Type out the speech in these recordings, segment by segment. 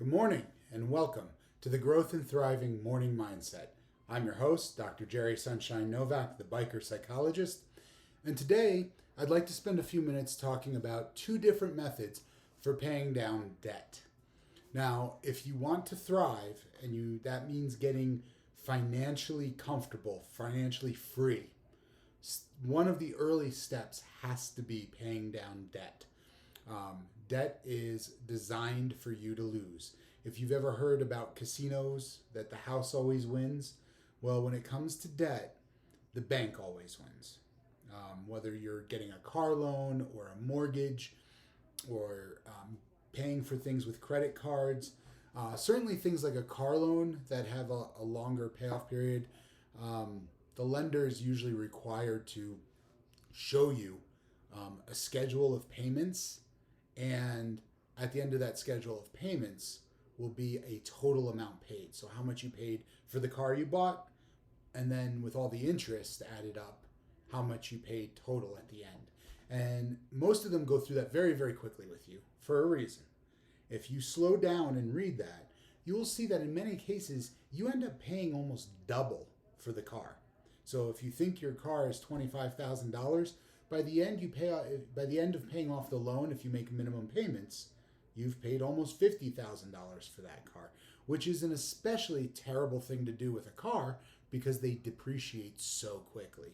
Good morning and welcome to the Growth and Thriving Morning Mindset. I'm your host, Dr. Jerry Sunshine Novak, the biker psychologist, and today I'd like to spend a few minutes talking about two different methods for paying down debt. Now, if you want to thrive, and that means getting financially comfortable, financially free, one of the early steps has to be paying down debt. Debt is designed for you to lose. If you've ever heard about casinos, that the house always wins, well, when it comes to debt, the bank always wins. Whether you're getting a car loan or a mortgage or paying for things with credit cards, certainly things like a car loan that have a longer payoff period, the lender is usually required to show you a schedule of payments, and at the end of that schedule of payments will be a total amount paid. So how much you paid for the car you bought, and then with all the interest added up, how much you paid total at the end. And most of them go through that very, very quickly with you for a reason. If you slow down and read that, you will see that in many cases, you end up paying almost double for the car. So if you think your car is $25,000, by the end of paying off the loan, if you make minimum payments, you've paid almost $50,000 for that car, which is an especially terrible thing to do with a car because they depreciate so quickly.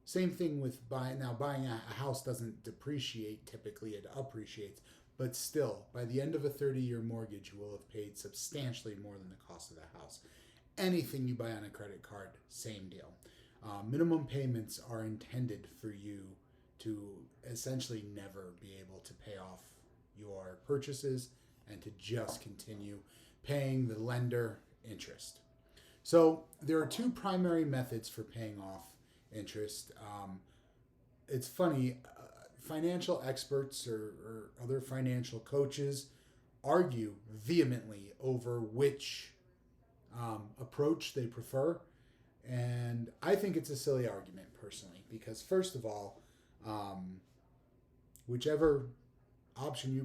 Same thing with buying a house doesn't depreciate typically, it appreciates, but still, by the end of a 30-year mortgage, you will have paid substantially more than the cost of the house. Anything you buy on a credit card, same deal. Minimum payments are intended for you to essentially never be able to pay off your purchases and to just continue paying the lender interest. So there are two primary methods for paying off interest. It's funny, financial experts or other financial coaches argue vehemently over which approach they prefer. And I think it's a silly argument personally, because first of all, whichever option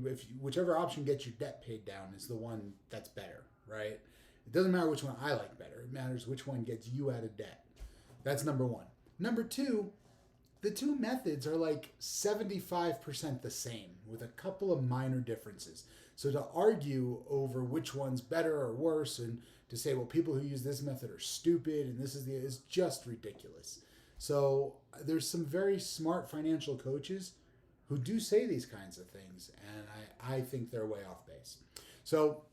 gets your debt paid down is the one that's better, right? It doesn't matter which one I like better. It matters which one gets you out of debt. That's number one. Number two, the two methods are like 75% the same with a couple of minor differences. So to argue over which one's better or worse and to say, well, people who use this method are stupid and this is just ridiculous. So there's some very smart financial coaches who do say these kinds of things, and I think they're way off base. So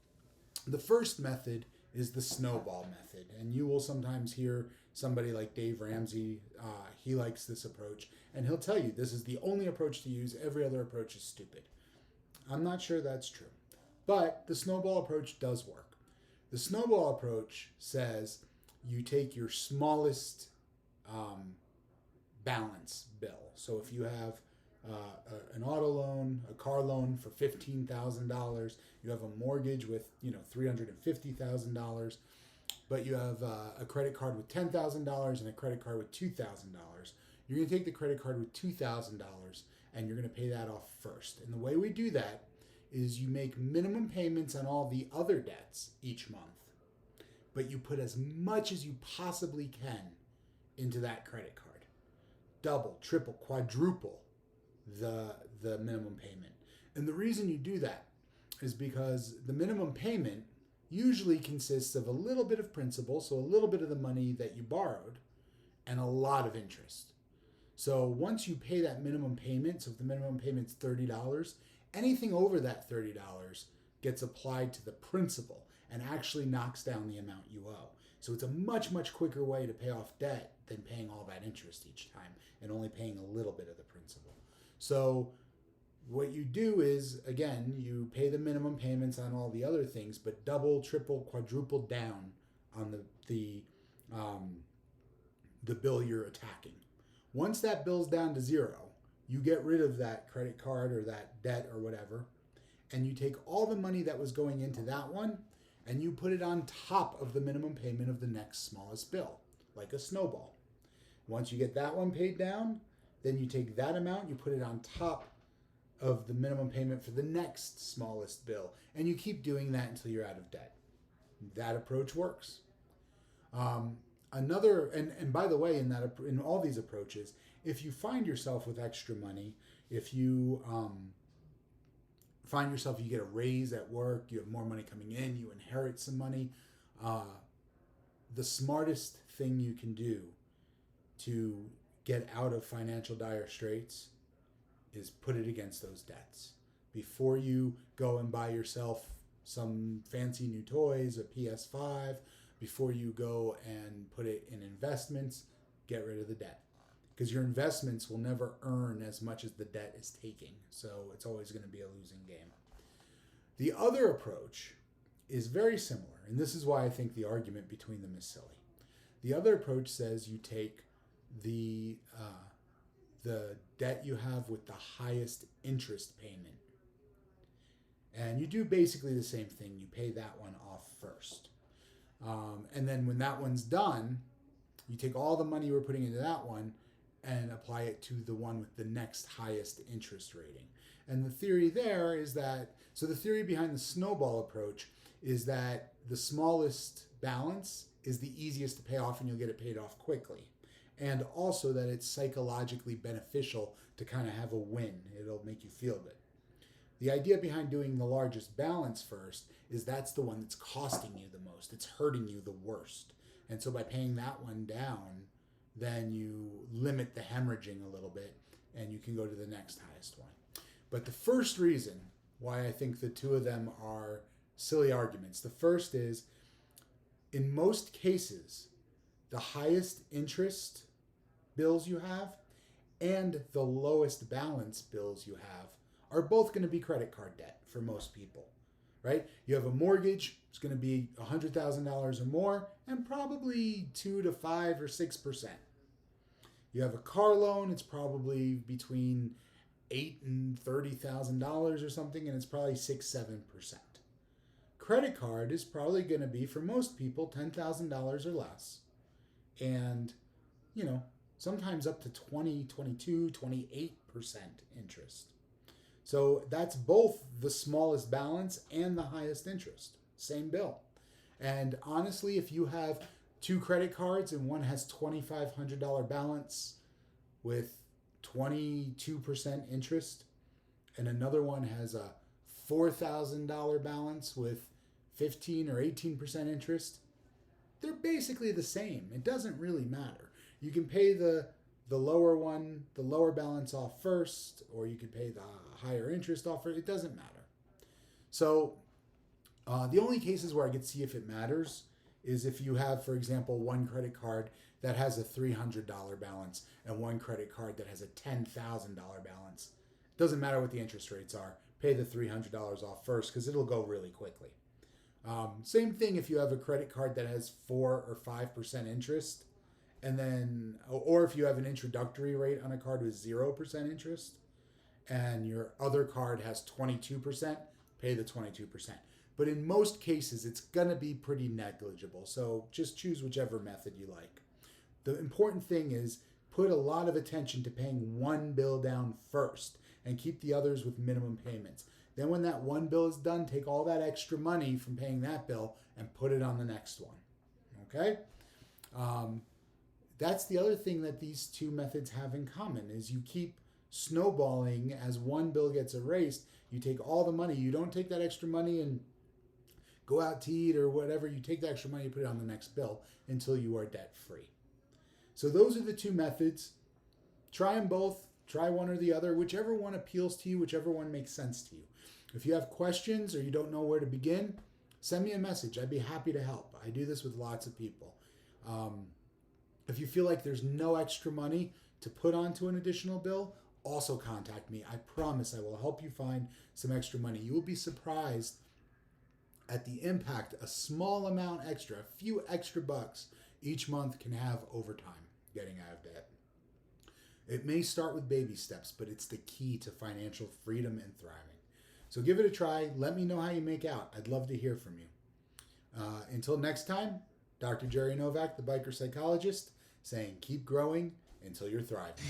the first method is the snowball method, and you will sometimes hear somebody like Dave Ramsey, he likes this approach, and he'll tell you this is the only approach to use, every other approach is stupid. I'm not sure that's true, but the snowball approach does work. The snowball approach says you take your smallest balance bill. So if you have an auto loan, a car loan for $15,000, you have a mortgage with $350,000, but you have a credit card with $10,000 and a credit card with $2,000. You're going to take the credit card with $2,000 and you're going to pay that off first. And the way we do that is you make minimum payments on all the other debts each month, but you put as much as you possibly can into that credit card. Double, triple, quadruple the minimum payment. And the reason you do that is because the minimum payment usually consists of a little bit of principal, so a little bit of the money that you borrowed, and a lot of interest. So once you pay that minimum payment, so if the minimum payment's $30, anything over that $30 gets applied to the principal and actually knocks down the amount you owe. So it's a much, much quicker way to pay off debt than paying all that interest each time and only paying a little bit of the principal. So what you do is, again, you pay the minimum payments on all the other things, but double, triple, quadruple down on the bill you're attacking. Once that bill's down to zero, you get rid of that credit card or that debt or whatever, and you take all the money that was going into that one and you put it on top of the minimum payment of the next smallest bill, like a snowball. Once you get that one paid down, then you take that amount, you put it on top of the minimum payment for the next smallest bill. And you keep doing that until you're out of debt. That approach works. And by the way, in all these approaches, if you find yourself with extra money, if you find yourself, you get a raise at work, you have more money coming in, you inherit some money, the smartest thing you can do to get out of financial dire straits is put it against those debts. Before you go and buy yourself some fancy new toys, a PS5, before you go and put it in investments, get rid of the debt. Because your investments will never earn as much as the debt is taking. So it's always going to be a losing game. The other approach is very similar, and this is why I think the argument between them is silly. The other approach says you take the debt you have with the highest interest payment, and you do basically the same thing. You pay that one off first. And then when that one's done, you take all the money you were putting into that one and apply it to the one with the next highest interest rating. And the theory there is that, so the theory behind the snowball approach is that the smallest balance is the easiest to pay off and you'll get it paid off quickly. And also that it's psychologically beneficial to kind of have a win. It'll make you feel good. The idea behind doing the largest balance first is that's the one that's costing you the most. It's hurting you the worst. And so by paying that one down, then you limit the hemorrhaging a little bit and you can go to the next highest one. But the first reason why I think the two of them are silly arguments, the first is, in most cases, the highest interest bills you have and the lowest balance bills you have are both going to be credit card debt for most people, right? You have a mortgage, it's going to be $100,000 or more, and probably 2 to 5 or 6%. You have a car loan, it's probably between $8,000 and $30,000 or something, and it's probably 6-7%. Credit card is probably going to be, for most people, $10,000 or less, and sometimes up to 20, 22, 28% interest. So that's both the smallest balance and the highest interest. Same bill. And honestly, if you have two credit cards and one has $2,500 balance with 22% interest and another one has a $4,000 balance with 15 or 18% interest, they're basically the same. It doesn't really matter. You can pay the lower one, the lower balance off first, or you could pay the higher interest off first. It doesn't matter. So the only cases where I could see if it matters is if you have, for example, one credit card that has a $300 balance and one credit card that has a $10,000 balance. It doesn't matter what the interest rates are. Pay the $300 off first because it'll go really quickly. Same thing if you have a credit card that has 4 or 5% interest, and then, or if you have an introductory rate on a card with 0% interest, and your other card has 22%, pay the 22%. But in most cases, it's going to be pretty negligible. So just choose whichever method you like. The important thing is put a lot of attention to paying one bill down first and keep the others with minimum payments. Then when that one bill is done, take all that extra money from paying that bill and put it on the next one. Okay? That's the other thing that these two methods have in common is you keep snowballing as one bill gets erased. You take all the money. You don't take that extra money and go out to eat or whatever. You take the extra money and put it on the next bill until you are debt free. So those are the two methods. Try them both. Try one or the other. Whichever one appeals to you, whichever one makes sense to you. If you have questions or you don't know where to begin, send me a message. I'd be happy to help. I do this with lots of people. If you feel like there's no extra money to put onto an additional bill, also contact me. I promise I will help you find some extra money. You will be surprised at the impact a small amount extra, a few extra bucks each month can have over time getting out of debt. It may start with baby steps, but it's the key to financial freedom and thriving. So give it a try. Let me know how you make out. I'd love to hear from you. Until next time, Dr. Jerry Novak, the biker psychologist, saying keep growing until you're thriving.